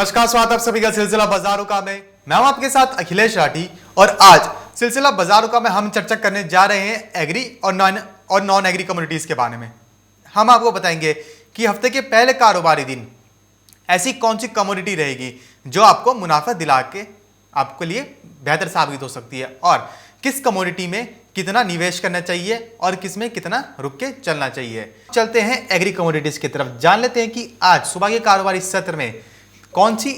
नमस्कार, स्वागत आप सभी का सिलसिला बाजारों का में। मैं हूं आपके साथ अखिलेश राठी और आज सिलसिला बाजारों का में हम चर्चा करने जा रहे हैं एग्री और नॉन एग्री कम्युनिटीज के बारे में। हम आपको बताएंगे कि हफ्ते के पहले कारोबारी दिन ऐसी कौन सी कमोडिटी रहेगी जो आपको मुनाफा दिला के आपके लिए बेहतर साबित हो सकती है और किस कमोडिटी में कितना निवेश करना चाहिए और किस में कितना रुक के चलना चाहिए। चलते हैं एग्री कमोडिटीज की तरफ, जान लेते हैं कि आज सुबह के कारोबारी सत्र में कौन सी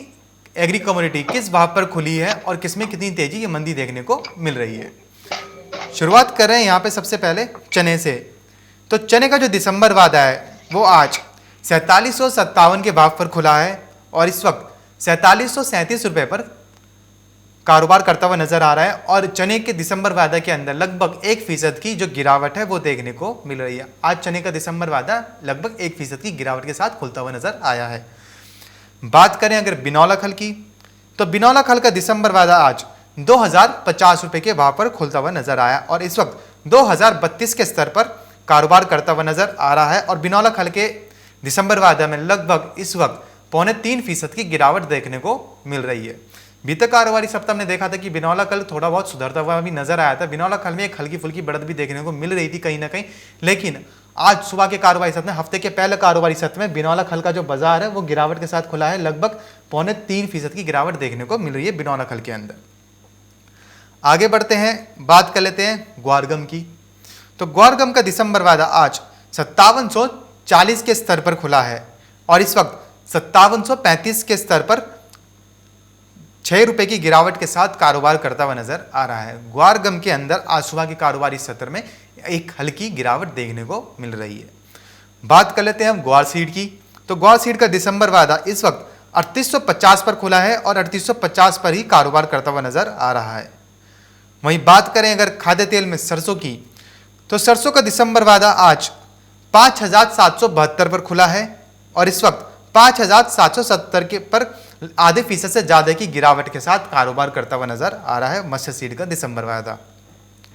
एग्री कमोडिटी किस भाव पर खुली है और किसमें कितनी तेजी या मंदी देखने को मिल रही है। शुरुआत कर रहे हैं यहाँ पे सबसे पहले चने से। तो चने का जो दिसंबर वादा है वो आज 4757 के भाव पर खुला है और इस वक्त 4737 रुपये पर कारोबार करता हुआ नजर आ रहा है और चने के दिसंबर वादा के अंदर लगभग 1% की जो गिरावट है वो देखने को मिल रही है। आज चने का दिसंबर वादा लगभग 1% की गिरावट के साथ खुलता हुआ नजर आया है। बात करें अगर बिनौला खल की, तो बिनौला खल का दिसंबर वादा आज 2050 रुपये के भाव पर खुलता हुआ नजर आया और इस वक्त 2032 के स्तर पर कारोबार करता हुआ नजर आ रहा है और बिनौला खल के दिसंबर वादा में लगभग इस वक्त 3.25% की गिरावट देखने को मिल रही है। बीते कारोबारी सप्ताह में देखा था कि बिनौला खल थोड़ा बहुत सुधरता हुआ भी नजर आया था। बिनौला खल में एक हल्की फुल्की बढ़त भी देखने को मिल रही थी कहीं ना कहीं, लेकिन आज सुबह के कारोबारी सत्र में, हफ्ते के पहले कारोबारी सत्र में बिनौला खल का जो बाजार है वो गिरावट के साथ खुला है। लगभग 3.25% की गिरावट देखने को मिल रही है बिनौला खल के अंदर। आगे बढ़ते हैं, बात कर लेते हैं ग्वारगम की। तो ग्वारगम का दिसंबर वादा आज 5740 के स्तर पर खुला है और इस वक्त 5735 के स्तर पर 6 रुपए की गिरावट के साथ कारोबार करता हुआ नजर आ रहा है। ग्वारगम के अंदर आज सुबह के कारोबारी सत्र में एक हल्की गिरावट देखने को मिल रही है। बात कर लेते हैं हम ग्वार सीड की। तो ग्वार सीड का दिसंबर वादा इस वक्त 3850 पर खुला है और 3850 पर ही कारोबार करता हुआ नजर आ रहा है। वहीं बात करें अगर खाद्य तेल में सरसों की, तो सरसों का दिसंबर वादा आज 5772 पर खुला है और इस वक्त 5770 के पर आधे फीसद से ज्यादा की गिरावट के साथ कारोबार करता हुआ नजर आ रहा है मस्टर्ड सीड का दिसंबर वादा।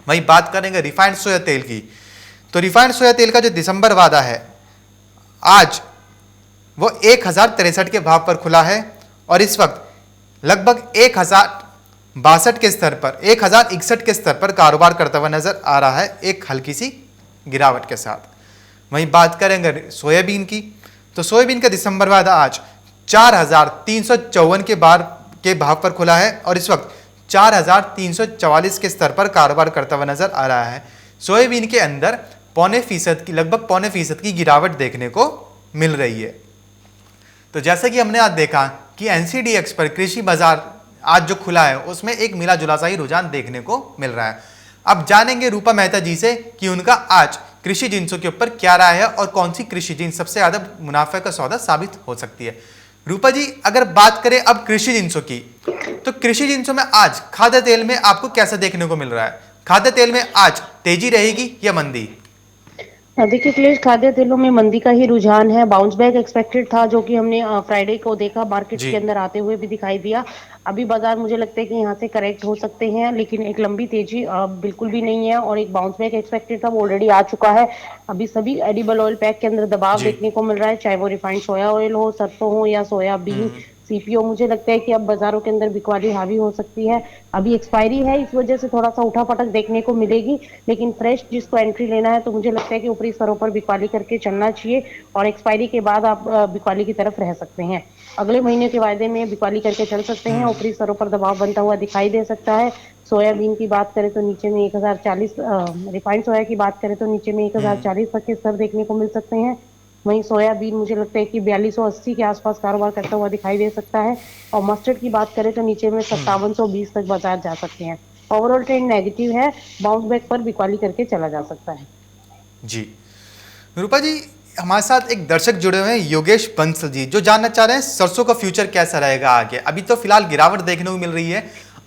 वहीं बात करेंगे रिफाइंड सोया तेल की, तो रिफाइंड सोया तेल का जो दिसंबर वादा है आज वो 1063 के भाव पर खुला है और इस वक्त लगभग 1062 के स्तर पर 1061 के स्तर पर कारोबार करता हुआ नजर आ रहा है एक हल्की सी गिरावट के साथ। वहीं बात करेंगे सोयाबीन की, तो सोयाबीन का दिसंबर वादा आज 4354 के भाव पर खुला है और इस वक्त 4344 के स्तर पर कारोबार करता हुआ नजर आ रहा है। सोयाबीन के अंदर लगभग 0.25% की गिरावट देखने को मिल रही है। तो जैसे कि हमने आज देखा कि एनसीडीएक्स पर कृषि बाजार आज जो खुला है उसमें एक मिला जुला सा ही रुझान देखने को मिल रहा है। अब जानेंगे रूपा मेहता जी से कि उनका आज कृषि जिंसों के ऊपर क्या राय है और कौन सी कृषि जिंस सबसे ज्यादा मुनाफे का सौदा साबित हो सकती है। रूपा जी, अगर बात करें अब कृषि जिंसों की, तो कृषि जिंसों में आज खाद्य तेल में आपको कैसा देखने को मिल रहा है? खाद्य तेल में आज तेजी रहेगी या मंदी? देखिए अखिलेश, खाद्य तेलों में मंदी का ही रुझान है। बाउंस बैक एक्सपेक्टेड था जो कि हमने फ्राइडे को देखा, मार्केट्स के अंदर आते हुए भी दिखाई दिया। अभी बाजार मुझे लगता है कि यहाँ से करेक्ट हो सकते हैं, लेकिन एक लंबी तेजी बिल्कुल भी नहीं है और एक बाउंस बैक एक्सपेक्टेड था वो ऑलरेडी आ चुका है। अभी सभी एडिबल ऑयल पैक के अंदर दबाव देखने को मिल रहा है, चाहे वो रिफाइंड सोया ऑयल हो, सरसों हो या सोयाबीन, सीपीओ। मुझे लगता है कि अब बाजारों के अंदर बिकवाली हावी हो सकती है। अभी एक्सपायरी है, इस वजह से थोड़ा सा उठापटक देखने को मिलेगी, लेकिन फ्रेश जिसको एंट्री लेना है तो मुझे लगता है कि ऊपरी स्तरों पर बिकवाली करके चलना चाहिए और एक्सपायरी के बाद आप बिकवाली की तरफ रह सकते हैं। अगले महीने के वायदे में बिकवाली करके चल सकते हैं, ऊपरी स्तरों पर दबाव बनता हुआ दिखाई दे सकता है। सोयाबीन की बात करें तो नीचे में 1040, रिफाइंड सोया की बात करें तो नीचे में 1040 तक के स्तर देखने को मिल सकते हैं। वहीं सोयाबीन मुझे लगता है कि 4280 के आसपास कारोबार करता हुआ दिखाई दे सकता है और मस्टर्ड की बात करें तो नीचे में 5720 तक बाजार जा सकते हैं। ओवरऑल ट्रेंड नेगेटिव है, बाउंस बैक पर बिकवाली करके चला जा सकता है। जी रूपा जी, हमारे साथ एक दर्शक जुड़े हुए हैं योगेश बंसल जी, जो जानना चाह रहे हैं सरसों का फ्यूचर कैसा रहेगा आगे। अभी तो फिलहाल गिरावट देखने को मिल रही है,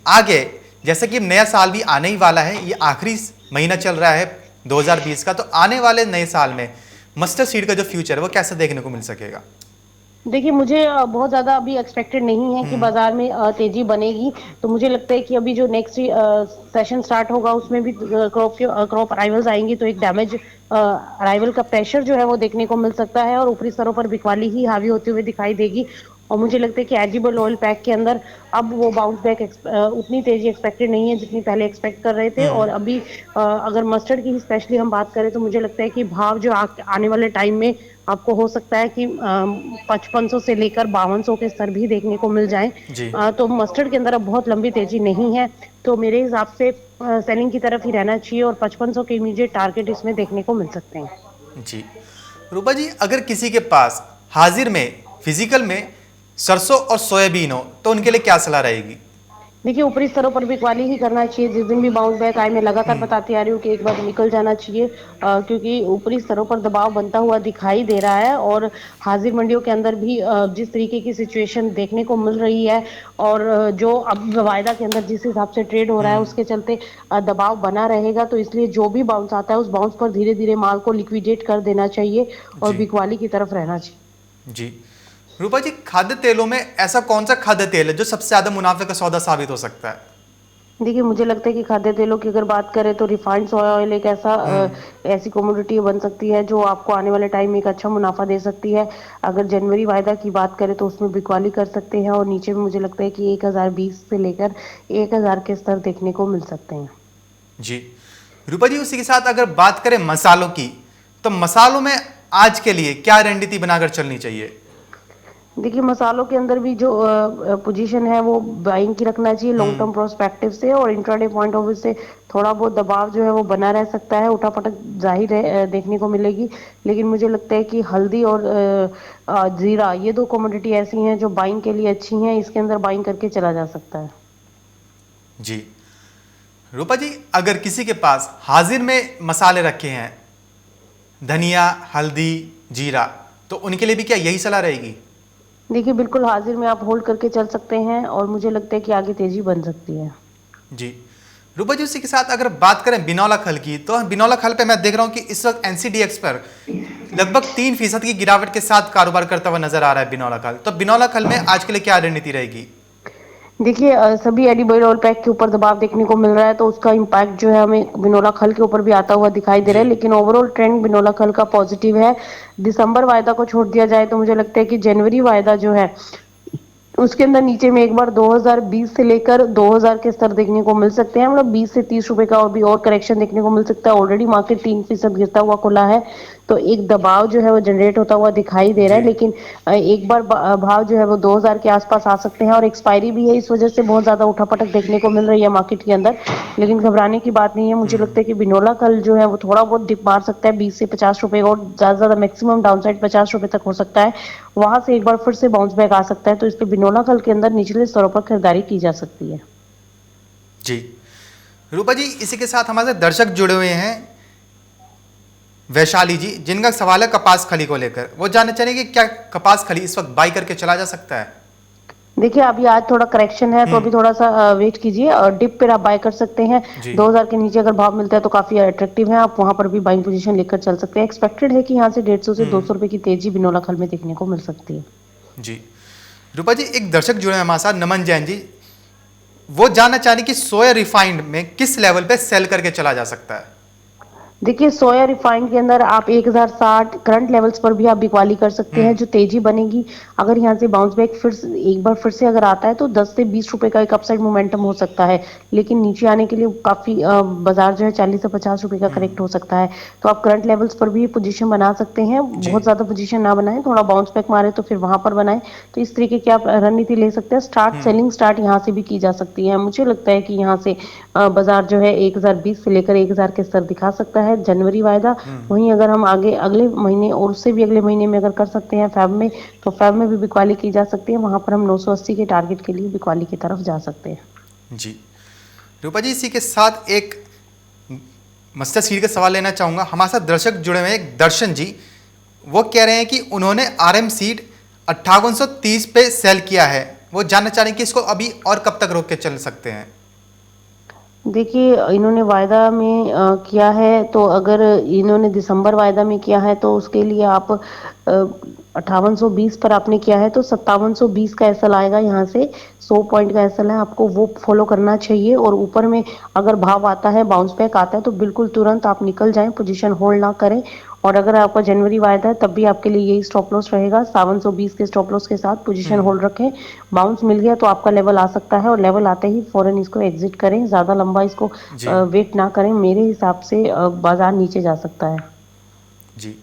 आगे जैसे कि नया साल भी आने ही वाला है, ये आखिरी महीना चल रहा है 2020 का, तो आने वाले नए साल में मस्टर्ड सीड का जो फ्यूचर है वो कैसे देखने को मिल सकेगा? देखिए मुझे बहुत ज्यादा अभी एक्सपेक्टेड नहीं है कि बाजार में तेजी बनेगी। तो मुझे लगता है कि अभी जो नेक्स्ट सेशन स्टार्ट होगा उसमें भी क्रॉप अराइवल्स आएंगी, तो एक डैमेज अराइवल का प्रेशर जो है वो देखने को मिल सकता है और ऊपरी स्तरों पर बिकवाली ही हावी होते हुए दिखाई देगी। और मुझे लगता है कि एडिबल ऑयल पैक के अंदर अब वो बाउंस बैक उतनी तेजी एक्सपेक्टेड नहीं है जितनी पहले एक्सपेक्ट कर रहे थे। और अभी अगर मस्टर्ड की स्पेशली हम बात करें तो मुझे लगता है कि भाव जो आने वाले टाइम में आपको हो सकता है कि 5500 से लेकर 5200 के स्तर भी देखने को मिल जाएं। जी तो मस्टर्ड के अंदर अब बहुत लंबी तेजी नहीं है, तो मेरे हिसाब से सेलिंग की तरफ ही रहना चाहिए और 5500 के इमीडिएट टारगेट इसमें देखने को मिल सकते हैं। जी। रूपा जी, अगर किसी के पास हाजिर में फिजिकल में सरसों और सोयाबीन हो तो उनके लिए क्या सलाह रहेगी? देखिए, ऊपरी स्तरों पर बिकवाली ही करना चाहिए। जिस दिन भी बाउंस बैक आए, मैं लगातार बताती आ रही हूँ कि एक बार निकल जाना चाहिए, क्योंकि ऊपरी स्तरों पर दबाव बनता हुआ दिखाई दे रहा है। और हाजिर मंडियों के अंदर भी जिस तरीके की सिचुएशन देखने को मिल रही है और जो अब वायदा के अंदर जिस हिसाब से ट्रेड हो रहा है उसके चलते दबाव बना रहेगा। तो इसलिए जो भी बाउंस आता है उस बाउंस पर धीरे धीरे माल को लिक्विडेट कर देना चाहिए और जी बिकवाली की तरफ रहना चाहिए। जी। रूपा जी, खाद्य तेलों में ऐसा कौन सा खाद्य तेल है जो सबसे ज्यादा मुनाफे का सौदा साबित हो सकता है? देखिए, मुझे लगता है कि खाद्य तेलों की अगर बात करें तो रिफाइंड सोया ऑयल एक ऐसी कमोडिटी बन सकती है जो आपको आने वाले टाइम में एक अच्छा मुनाफा दे सकती है। अगर जनवरी वायदा की बात करें तो उसमें बिकवाली कर सकते हैं और नीचे में मुझे लगता है कि 1020 से लेकर 1000 के स्तर देखने को मिल सकते हैं। जी। रूपा जी, उसी के साथ अगर बात करें मसालों की, तो मसालों में आज के लिए क्या रणनीति बनाकर चलनी चाहिए? देखिए, मसालों के अंदर भी जो पोजीशन है वो बाइंग की रखना चाहिए लॉन्ग टर्म प्रोस्पेक्टिव से, और इंट्राडे पॉइंट ऑफ व्यू से थोड़ा बहुत दबाव जो है वो बना रह सकता है। उठापटक जाहिर है देखने को मिलेगी, लेकिन मुझे लगता है कि हल्दी और जीरा, ये दो कमोडिटी ऐसी हैं जो बाइंग के लिए अच्छी हैं। इसके अंदर बाइंग करके चला जा सकता है। जी। रूपा जी, अगर किसी के पास हाजिर में मसाले रखे हैं, धनिया, हल्दी, जीरा, तो उनके लिए भी क्या यही सलाह रहेगी? देखिए, बिल्कुल हाजिर में आप होल्ड करके चल सकते हैं और मुझे लगता है कि आगे तेजी बन सकती है। जी। रूपा जी, उसी के साथ अगर बात करें बिनौला खल की, तो बिनौला खल पे मैं देख रहा हूं कि इस वक्त एनसीडीएक्स पर लगभग 3% की गिरावट के साथ कारोबार करता हुआ नजर आ रहा है बिनौला खल। तो बिनौला खल में आज के लिए क्या रणनीति रहेगी? देखिए, सभी एडिबल ऑयल पैक के ऊपर दबाव देखने को मिल रहा है, तो उसका इम्पैक्ट जो है हमें बिनोला खल के ऊपर भी आता हुआ दिखाई दे रहा जी है। लेकिन ओवरऑल ट्रेंड बिनोला खल का पॉजिटिव है। दिसंबर वायदा को छोड़ दिया जाए तो मुझे लगता है कि जनवरी वायदा जो है उसके अंदर नीचे में एक बार 2020 से लेकर 2000 के स्तर देखने को मिल सकते हैं। मतलब 20 से 30 रुपए का और भी और करेक्शन देखने को मिल सकता है। ऑलरेडी मार्केट 3% गिरता हुआ खुला है, तो एक दबाव जो है वो जनरेट होता हुआ दिखाई दे रहा जी है। लेकिन एक बार भाव जो है वो 2000 के आसपास आ सकते हैं और एक्सपायरी भी है, इस वजह से बहुत ज्यादा उठापटक देखने को मिल रही है मार्केट के अंदर। लेकिन घबराने की बात नहीं है। मुझे लगता है कि बिनोला कल जो है वो थोड़ा बहुत डिप मार सकता है 20 से 50 रुपए, और ज्यादा ज्यादा मैक्सिमम डाउनसाइड 50 रुपए तक हो सकता है। वहां से एक बार फिर से बाउंस बैक आ सकता है, तो इसलिए बिनोला कल के अंदर निचले स्तरों पर खरीदारी की जा सकती है। जी। रूपा जी, इसी के साथ हमारे दर्शक जुड़े हुए हैं, वैशाली जी, जिनका सवाल है कपास खली को लेकर। वो जानना चाहेंगे कि क्या कपास खली इस वक्त बाई करके चला जा सकता है? देखिए, अभी आज थोड़ा करेक्शन है, तो अभी थोड़ा सा वेट कीजिए और डिप पे आप बाय कर सकते हैं। जी 2000 के नीचे अगर भाव मिलता है तो काफी अट्रैक्टिव है, आप वहां पर भी बाइंग पोजीशन लेकर चल सकते हैं। एक्सपेक्टेड है कि यहाँ से 150 से 200 रुपए की तेजी बिनोला खल में देखने को मिल सकती है। जी। रूपा जी, एक दर्शक जुड़े हैं हमारे साथ, नमन जैन जी। वो जानना चाह रही कि सोया रिफाइंड में किस लेवल पे सेल करके चला जा सकता है? देखिए, सोया रिफाइंड के अंदर आप 1060 करंट लेवल्स पर भी आप बिकवाली कर सकते हैं। जो तेजी बनेगी, अगर यहाँ से बाउंस बैक फिर से एक बार फिर से अगर आता है तो 10 से 20 रुपए का एक अपसाइड मोमेंटम हो सकता है। लेकिन नीचे आने के लिए काफी बाजार जो है 40 से 50 रुपए का करेक्ट हो सकता है। तो आप करंट लेवल्स पर भी पोजीशन बना सकते हैं। जी बहुत ज्यादा पोजीशन ना बनाएं, थोड़ा बाउंस बैक मारे तो फिर वहां पर बनाएं। तो इस तरीके की आप रणनीति ले सकते हैं। सेलिंग स्टार्ट यहाँ से भी की जा सकती है। मुझे लगता है कि यहाँ से बाजार जो है 1020 से लेकर 1000 के स्तर दिखा सकता है जनवरी वायदा। वहीं अगर हम आगे अगले महीने और उससे भी अगले महीने में अगर कर सकते हैं फेब में, तो फेब में भी बिकवाली की जा सकती है। वहां पर हम 980 के टारगेट के लिए बिकवाली की तरफ जा सकते हैं। जी। रूपा जी, इसी के साथ एक मस्टर्ड सीड का सवाल लेना चाहूंगा। हमारे साथ दर्शक जुड़े हुए हैं, एक दर्शन जी। वो कह रहे हैं कि उन्होंने आरएम सीड 5830 पे सेल किया है। वो जानना चाह रहे हैं कि इसको अभी और कब तक रोक के चल सकते हैं? देखिए, इन्होंने वायदा में किया है, तो अगर इन्होंने दिसंबर वायदा में किया है तो उसके लिए आप 5820 पर आपने किया है तो 5720 का एसएल आएगा। यहाँ से 100 पॉइंट का एसएल है, आपको वो फॉलो करना चाहिए। और ऊपर में अगर भाव आता है, बाउंस बैक आता है, तो बिल्कुल तुरंत आप निकल जाएं, पोजीशन होल्ड ना करें और अगर आपका जनवरी वायदा है तब भी आपके लिए यही स्टॉप लॉस रहेगा। 5220 के स्टॉप लॉस के साथ पोजीशन होल्ड रखें। बाउंस मिल गया तो आपका लेवल आ सकता है और लेवल आते ही फौरन इसको एग्जिट करें, ज़्यादा लंबा इसको जी वेट ना करें। मेरे हिसाब से बाजार नीचे जा सकता है। जी।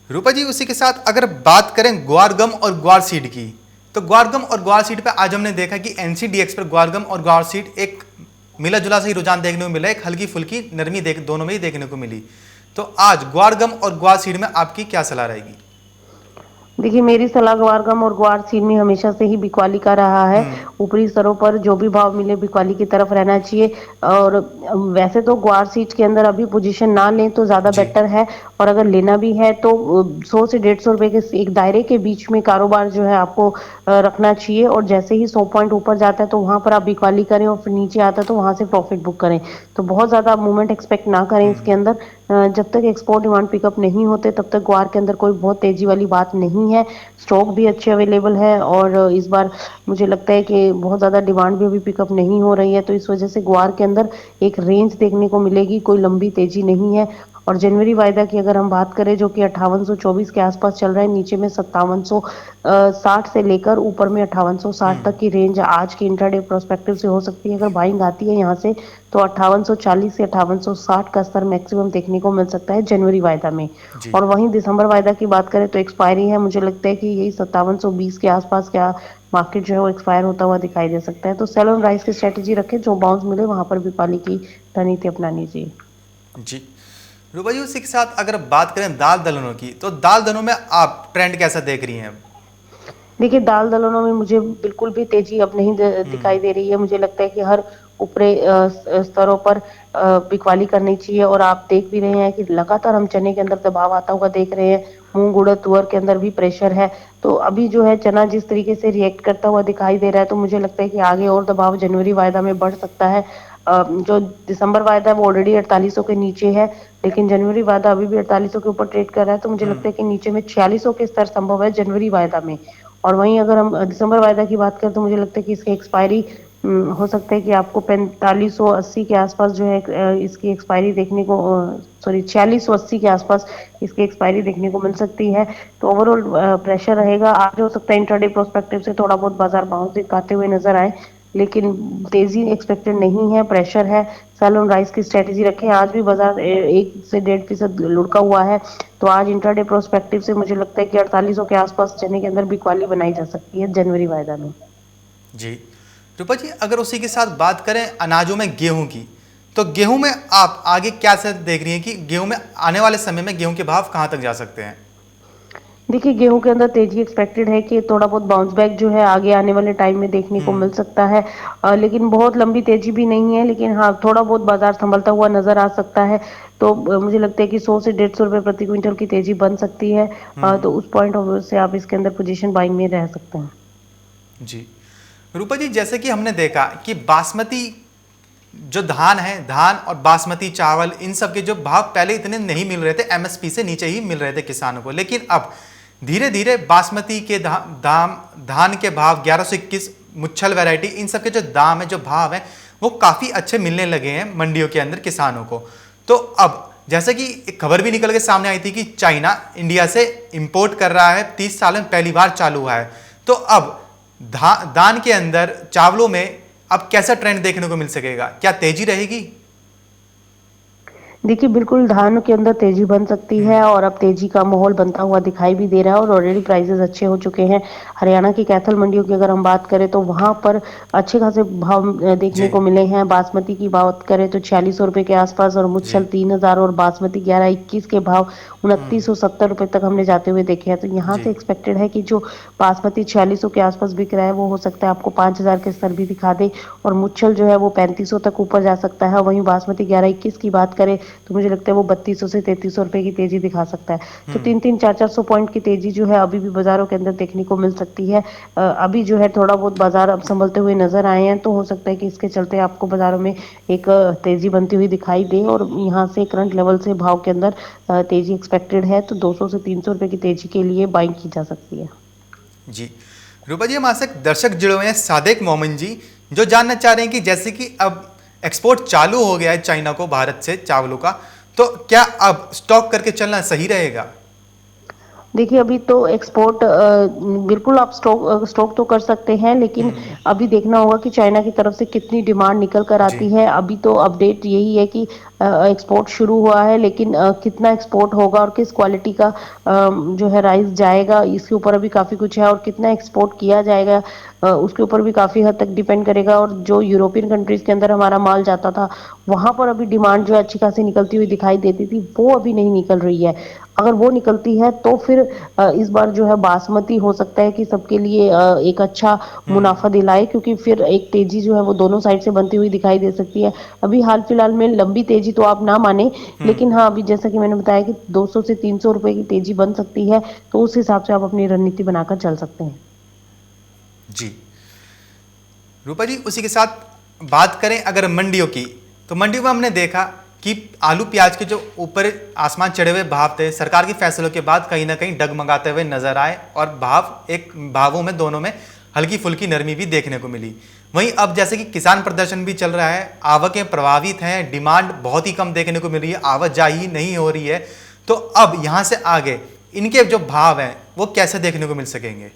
रूपा जी, उसी के साथ अगर बात करें ग्वारगम और ग्वार सीड की, तो ग्वारगम और ग्वार सीड पे आज हमने देखा कि एनसीडीएक्स पर ग्वारगम और ग्वार सीड एक मिला जुला सा ही रुझान देखने को मिला, एक हल्की फुल्की नरमी दोनों में ही देखने को मिली। तो आज ग्वारगम और ग्वार सीड में आपकी क्या सलाह रहेगी? देखिए, मेरी सलाह ग्वारगम और ग्वार सीड में हमेशा से ही बिकवाली का रहा है। ऊपरी स्तरों पर जो भी भाव मिले बिकवाली की तरफ रहना चाहिए। और वैसे तो ग्वार सीड के अंदर अभी पोजीशन ना लें तो ज़्यादा जी बेटर है। और अगर लेना भी है तो 100 से 150 रुपए के एक दायरे के बीच में कारोबार जो है आपको रखना चाहिए। और जैसे ही 100 पॉइंट ऊपर जाता है तो वहां पर आप बिकवाली करें और फिर नीचे आता है तो वहां से प्रॉफिट बुक करें। तो बहुत ज़्यादा मूवमेंट एक्सपेक्ट ना करें इसके अंदर। जब तक एक्सपोर्ट डिमांड पिकअप नहीं होते तब तक ग्वार के अंदर कोई बहुत तेजी वाली बात नहीं है। स्टॉक भी अच्छे अवेलेबल है और इस बार मुझे लगता है कि बहुत ज़्यादा डिमांड भी अभी पिकअप नहीं हो रही है। तो इस वजह से ग्वार के अंदर एक रेंज देखने को मिलेगी, कोई लंबी तेजी नहीं है। और जनवरी वायदा की अगर हम बात करें जो कि 5824 के आसपास चल रहा है, नीचे में 5760 से लेकर ऊपर में 5860 तक की रेंज आज के इंट्राडे प्रोस्पेक्टिव से हो सकती है। अगर बाइंग आती है यहाँ से तो 5840 से 5860 का स्तर मैक्सिमम देखने को मिल सकता है जनवरी वायदा में। जी और वहीं दिसंबर वायदा की बात करें तो एक्सपायरी है, मुझे लगता है कि यही 5720 के आसपास क्या मार्केट जो है वो एक्सपायर होता हुआ दिखाई दे सकता है। तो सेल ऑन राइस की स्ट्रेटेजी रखें, जो बाउंस मिले वहां पर भी पाली की रणनीति अपनानी चाहिए। जी। रूपा जी, उसी के साथ अगर बात करें दाल दलहनों की, तो दाल दलहनों में आप ट्रेंड कैसा देख रही हैं? देखिए, दाल दलहनों में मुझे बिल्कुल भी तेजी अब नहीं दिखाई दे रही है। मुझे लगता है कि हर ऊपरी स्तरों पर बिकवाली करनी चाहिए। और आप देख भी रहे हैं कि लगातार हम चने के अंदर दबाव आता हुआ देख रहे हैं। मूंग उड़द तुअर के अंदर भी प्रेशर है। तो अभी जो है चना जिस तरीके से रिएक्ट करता हुआ दिखाई दे रहा है तो मुझे लगता है कि आगे और दबाव जनवरी वायदा में बढ़ सकता है। जो दिसंबर वायदा है वो ऑलरेडी 4800 के नीचे है, लेकिन जनवरी वायदा अभी भी 4800 के ऊपर ट्रेड कर रहा है। तो मुझे लगता है कि नीचे में 4600 के स्तर संभव है जनवरी वायदा में। और वहीं अगर हम दिसंबर वायदा की बात करें तो मुझे लगता है कि इसकी एक्सपायरी हो सकता है कि आपको 4580 के आसपास जो है इसकी एक्सपायरी देखने को, सॉरी 4680 के आसपास इसकी एक्सपायरी देखने को मिल सकती है। तो ओवरऑल प्रेशर रहेगा। आज हो सकता है इंट्राडे प्रोस्पेक्टिव से थोड़ा बहुत बाजार बाउंस दिखाते हुए नजर आए, लेकिन तेजी एक्सपेक्टेड नहीं है, प्रेशर है। सेल ऑन राइस की स्ट्रेटेजी रखें। आज भी बाजार 1 से 1.5% लुढ़का हुआ है। तो आज इंट्राडे प्रोस्पेक्टिव से मुझे लगता है कि 4800 के आसपास चने के अंदर बिकवाली बनाई जा सकती है जनवरी वायदा में। जी। रूपा जी, अगर उसी के साथ बात करें अनाजों में गेहूं की, तो गेहूं में आप आगे क्या से देख रही हैं कि गेहूं में आने वाले समय में गेहूं के भाव कहां तक जा सकते हैं? देखिए, गेहूं के अंदर तेजी एक्सपेक्टेड है कि थोड़ा बहुत बाउंस बैक जो है आगे आने वाले टाइम में देखने को मिल सकता है। लेकिन बहुत लंबी तेजी भी नहीं है, लेकिन हाँ थोड़ा बहुत बाजार संभलता हुआ नजर आ सकता है। तो मुझे लगता है कि 100 से 150 रुपए प्रति क्विंटल की तेजी बन सकती है। तो उस पॉइंट ऑफ व्यू से आप इसके अंदर पोजीशन बाइंग में रह सकते हैं। जी। रूपा जी, जैसे कि हमने देखा कि बासमती जो धान है, धान और बासमती चावल, इन सब के जो भाव पहले इतने नहीं मिल रहे थे, एमएसपी से नीचे ही मिल रहे थे किसानों को, लेकिन अब धीरे धीरे बासमती के धान के भाव 1121 मुच्छल वैरायटी, इन सब के जो दाम है, जो भाव है, वो काफ़ी अच्छे मिलने लगे हैं मंडियों के अंदर किसानों को। तो अब जैसे कि एक खबर भी निकल के सामने आई थी कि चाइना इंडिया से इंपोर्ट कर रहा है, 30 साल में पहली बार चालू हुआ है। तो अब दान के अंदर चावलों में अब कैसा ट्रेंड देखने को मिल सकेगा? क्या तेजी रहेगी? देखिए, बिल्कुल धान के अंदर तेजी बन सकती है और अब तेजी का माहौल बनता हुआ दिखाई भी दे रहा है और ऑलरेडी प्राइसेस अच्छे हो चुके हैं। हरियाणा की कैथल मंडियों की अगर हम बात करें तो वहां पर अच्छे खासे भाव देखने जी को मिले हैं। बासमती की बात करें तो 4600 रुपए के आसपास और जी। मुच्छल 3000 और बासमती 1121 के भाव 2970 रुपए तक हमने जाते हुए देखे हैं। तो यहाँ जी से एक्सपेक्टेड है कि जो बासमती 4600 के आसपास बिक रहा है वो हो सकता है आपको 5000 के स्तर भी दिखा दे और मुच्छल जो है वो 3500 तक ऊपर जा सकता है। वहीं बासमती 1121 की बात करें तो मुझे लगता है वो 3200 से 3300 रुपए की तेजी दिखा सकता है। तो 300-400 पॉइंट की तेजी जो है अभी भी बाजारों के अंदर देखने को मिल सकती है। अभी जो है थोड़ा बहुत बाजार अब संभलते हुए नजर आए हैं, तो हो सकता है कि इसके चलते आपको बाजारों में एक तेजी बनती हुई दिखाई दे और यहाँ से करंट लेवल से भाव के अंदर तेजी एक्सपेक्टेड है। तो 200 से 300 रुपए की तेजी के लिए बाइंग की जा सकती है। जी। रूपा जी, हमारे साथ दर्शक जुड़े हुए हैं, सादिक मोमिन जी, जो जानना चाह रहे हैं कि जैसे कि अब एक्सपोर्ट चालू हो गया है चाइना को भारत से चावलों का, तो क्या अब स्टॉक करके चलना सही रहेगा? देखिए अभी तो एक्सपोर्ट बिल्कुल आप स्टॉक तो कर सकते हैं, लेकिन अभी देखना होगा कि चाइना की तरफ से कितनी डिमांड निकल कर जी। आती है। अभी तो अपडेट यही है कि एक्सपोर्ट शुरू हुआ है, लेकिन कितना एक्सपोर्ट होगा और किस क्वालिटी का जो है राइस जाएगा, इसके ऊपर अभी काफ़ी कुछ है। और कितना एक्सपोर्ट किया जाएगा उसके ऊपर भी काफ़ी हद तक डिपेंड करेगा। और जो यूरोपियन कंट्रीज़ के अंदर हमारा माल जाता था, वहाँ पर अभी डिमांड जो है अच्छी खासी निकलती हुई दिखाई देती थी, वो अभी नहीं निकल रही है। अगर वो निकलती है तो फिर इस बार जो है बासमती हो सकता है कि सबके लिए एक अच्छा मुनाफा दिलाए, क्योंकि फिर एक तेजी जो है वो दोनों साइड से बनती हुई दिखाई दे सकती है। अभी हाल फिलहाल में लंबी तेजी तो आप ना माने, लेकिन हाँ अभी जैसा कि मैंने बताया कि 200 से 300 रुपए की तेजी बन सकती है, तो उस हिसाब से आप अपनी रणनीति बनाकर चल सकते हैं। जी रूपा जी, उसी के साथ बात करें अगर मंडियों की, तो मंडियों में हमने देखा कि आलू प्याज के जो ऊपर आसमान चढ़े हुए भाव थे, सरकार के फैसलों के बाद कहीं ना कहीं डगमगाते हुए नजर आए और भावों में दोनों में हल्की फुल्की नरमी भी देखने को मिली। वहीं अब जैसे कि किसान प्रदर्शन भी चल रहा है, आवकें प्रभावित हैं, डिमांड बहुत ही कम देखने को मिल रही है, आवाजाही नहीं हो रही है, तो अब यहां से आगे इनके जो भाव हैं वो कैसे देखने को मिल सकेंगे?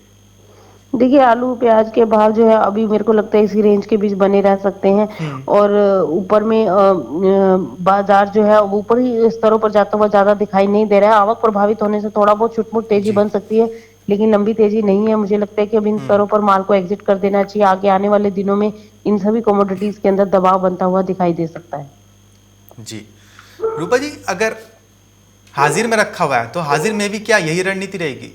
देखिए आलू प्याज के भाव जो है अभी मेरे को लगता है इसी रेंज के बीच बने रह सकते हैं। और ऊपर में बाजार जो है ऊपर ही स्तरों पर जाता हुआ ज्यादा दिखाई नहीं दे रहा है। आवक प्रभावित होने से थोड़ा बहुत छुटमुट तेजी जी। बन सकती है, लेकिन लंबी तेजी नहीं है। मुझे लगता है कि अब इन स्तरों पर माल को एग्जिट कर देना चाहिए। आगे आने वाले दिनों में इन सभी कमोडिटीज के अंदर दबाव बनता हुआ दिखाई दे सकता है। जी रूपा जी, अगर हाजिर में रखा हुआ है तो हाजिर में भी क्या यही रणनीति रहेगी?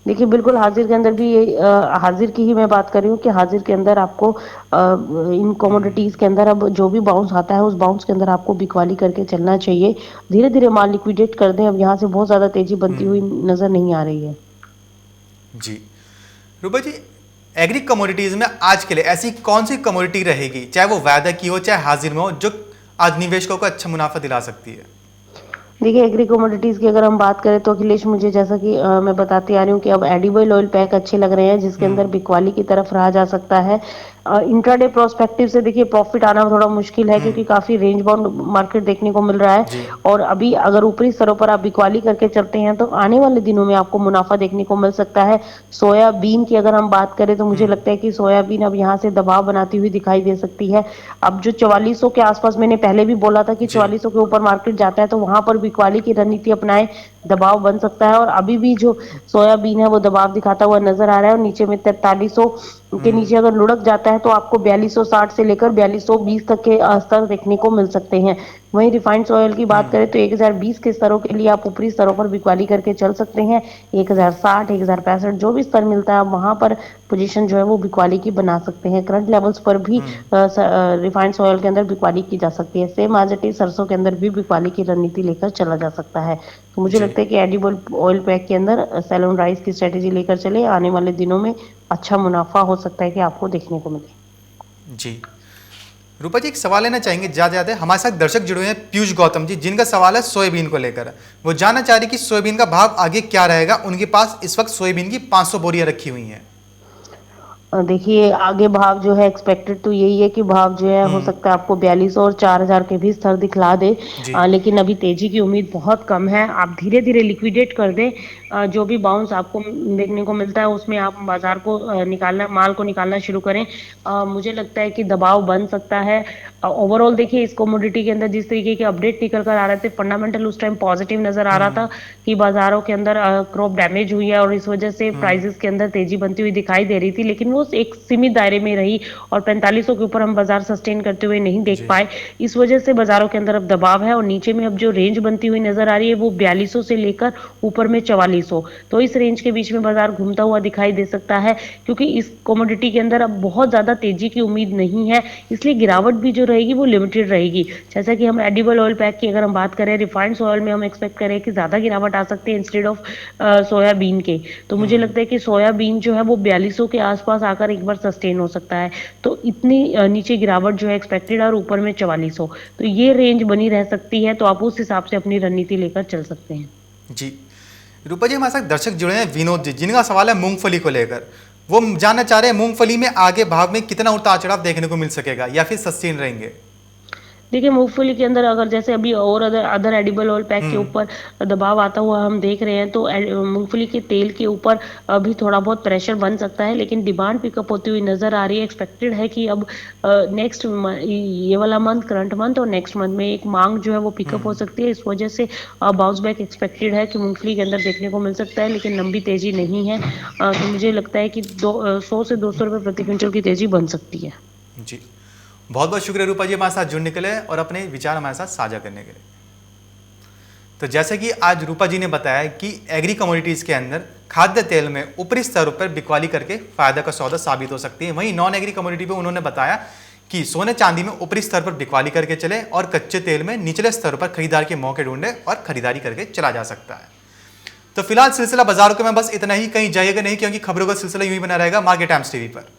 देखिए बिल्कुल हाजिर के अंदर भी यही हाजिर की ही मैं बात कर रही हूँ कि हाजिर के अंदर आपको इन कमोडिटीज के अंदर अब जो भी बाउंस आता है उस बाउंस के अंदर आपको बिकवाली करके चलना चाहिए। धीरे धीरे माल लिक्विडेट कर दें, अब यहाँ से बहुत ज्यादा तेजी बनती हुई नजर नहीं आ रही है। जी रूपा जी, एग्री कमोडिटीज में आज के लिए ऐसी कौन सी कमोडिटी रहेगी, चाहे वो वायदा की हो चाहे हाजिर में हो, जो आज निवेशकों को अच्छा मुनाफा दिला सकती है? देखिए एग्री कमोडिटीज की अगर हम बात करें तो अखिलेश, मुझे जैसा कि मैं बताती आ रही हूँ कि अब एडिबल ऑयल पैक अच्छे लग रहे हैं, जिसके अंदर बिकवाली की तरफ रहा जा सकता है। इंट्राडे प्रोस्पेक्टिव से देखिए प्रॉफिट आना थोड़ा मुश्किल है, क्योंकि काफी रेंज बाउंड मार्केट देखने को मिल रहा है। जी। और अभी अगर ऊपरी स्तरों पर आप बिकवाली करके चलते हैं तो आने वाले दिनों में आपको मुनाफा देखने को मिल सकता है। सोयाबीन की अगर हम बात करें तो मुझे लगता है कि सोयाबीन अब यहाँ से दबाव बनाती हुई दिखाई दे सकती है। अब जो 4400 के आसपास, मैंने पहले भी बोला था कि जी। 4400 के ऊपर मार्केट जाता है तो वहां पर बिकवाली की रणनीति अपनाएं, दबाव बन सकता है। और अभी भी जो सोयाबीन है वो दबाव दिखाता हुआ नजर आ रहा है, और नीचे में 4300 के नीचे अगर लुढ़क जाता है तो आपको 4260 से लेकर 4220 तक के स्तर देखने को मिल सकते हैं। वहीं रिफाइंड ऑयल की बात करें तो 1020 के स्तरों के लिए आप ऊपरी स्तरों पर बिकवाली करके चल सकते हैं। 1060, 1065 जो भी स्तर मिलता है वहां पर पोजीशन जो है वो बिकवाली की बना सकते हैं। करंट लेवल्स पर भी रिफाइंड ऑयल के अंदर बिकवाली की जा सकती है। सेम एज इट इज सरसों के अंदर भी बिकवाली की रणनीति लेकर चला जा सकता है। तो मुझे जी। लगता है कि एडिबल ऑयल पैक के अंदर सेल ऑन राइस की स्ट्रेटेजी लेकर चले, आने वाले दिनों में अच्छा मुनाफा हो सकता है कि आपको देखने को मिले। जी रूपा जी, एक सवाल लेना चाहेंगे ज्यादा हमारे साथ दर्शक जुड़े हुए हैं पीयूष गौतम जी, जिनका सवाल है सोयाबीन को लेकर। वो जानना चाह रही कि सोयाबीन का भाव आगे क्या रहेगा। उनके पास इस वक्त सोयाबीन की 500 बोरियां रखी हुई हैं। देखिए आगे भाव जो है एक्सपेक्टेड तो यही है कि भाव जो है हो सकता है आपको 4200 और 4000 के भी स्तर दिखला दे। जी। लेकिन अभी तेजी की उम्मीद बहुत कम है। आप धीरे धीरे लिक्विडेट कर दें। जो भी बाउंस आपको देखने को मिलता है उसमें आप बाजार को निकालना, माल को निकालना शुरू करें। मुझे लगता है कि दबाव बन सकता है। ओवरऑल देखिए इस कमोडिटी के अंदर जिस तरीके के अपडेट निकल कर आ रहे थे, फंडामेंटल उस टाइम पॉजिटिव नजर आ रहा था कि बाजारों के अंदर क्रॉप डैमेज हुई है और इस वजह से प्राइसेस के अंदर तेजी बनती हुई दिखाई दे रही थी, लेकिन वो एक सीमित दायरे में रही और 4500 के ऊपर हम बाजार सस्टेन करते हुए नहीं देख पाए। इस वजह से बाजारों के अंदर अब दबाव है और नीचे में अब जो रेंज बनती हुई नजर आ रही है वो 4200 से लेकर ऊपर में 4400, तो इस रेंज के बीच में बाजार घूमता हुआ दिखाई दे सकता है। क्योंकि इस कमोडिटी के अंदर अब बहुत ज्यादा तेजी की उम्मीद नहीं है, इसलिए गिरावट भी जो रहेगी वो लिमिटेड रहेगी। जैसा कि हम एडिबल ऑयल पैक की अगर हम बात करें, रिफाइंड ऑयल में हम एक्सपेक्ट करें कि ज्यादा गिरावट आ सकती है इंस्टेड ऑफ सोयाबीन के। तो मुझे लगता है कि सोयाबीन जो है वो 4200 के आसपास आकर एक बार सस्टेन हो सकता है। तो इतनी नीचे गिरावट जो है एक्सपेक्टेड और ऊपर में 4400, तो ये रेंज बनी रह सकती है। तो आप उस हिसाब से अपनी रणनीति लेकर चल सकते हैं। जी रूपा जी, हमारे साथ दर्शक जुड़े हैं विनोद जी, जिनका सवाल है मूंगफली को लेकर। वो जानना चाह रहे हैं मूंगफली में आगे भाव में कितना उतार चढ़ाव देखने को मिल सकेगा या फिर सस्टेन रहेंगे? देखिए मूंगफली के अंदर अगर जैसे अभी और other other edible oil pack के ऊपर दबाव आता हुआ हम देख रहे हैं, तो मूंगफली के तेल के ऊपर अभी थोड़ा बहुत प्रेशर बन सकता है, लेकिन डिमांड पिकअप होती हुई नजर आ रही है। एक्सपेक्टेड है कि अब नेक्स्ट ये वाला मंथ, करंट मंथ और नेक्स्ट मंथ में एक मांग जो है वो पिकअप हो सकती है। इस वजह से बाउंस बैक एक्सपेक्टेड है कि मूंगफली के अंदर देखने को मिल सकता है, लेकिन लंबी तेजी नहीं है। तो मुझे लगता है कि 100 से 200 रुपये प्रति क्विंटल की तेजी बन सकती है। जी, बहुत बहुत शुक्रिया रूपा जी हमारे साथ जुड़ने के लिए और अपने विचार हमारे साथ साझा करने के लिए। तो जैसे कि आज रूपा जी ने बताया कि एग्री कमोडिटीज़ के अंदर खाद्य तेल में ऊपरी स्तर पर बिकवाली करके फायदा का सौदा साबित हो सकती है। वहीं नॉन एग्री कमोडिटी पे उन्होंने बताया कि सोने चांदी में ऊपरी स्तर पर बिकवाली करके चले और कच्चे तेल में निचले स्तर पर खरीदार के मौके ढूंढे और खरीदारी करके चला जा सकता है। तो फिलहाल सिलसिला बाजारों के में बस इतना ही, कहीं जाइएगा नहीं क्योंकि खबरों का सिलसिला यूं ही बना रहेगा मार्केट टाइम्स टीवी पर।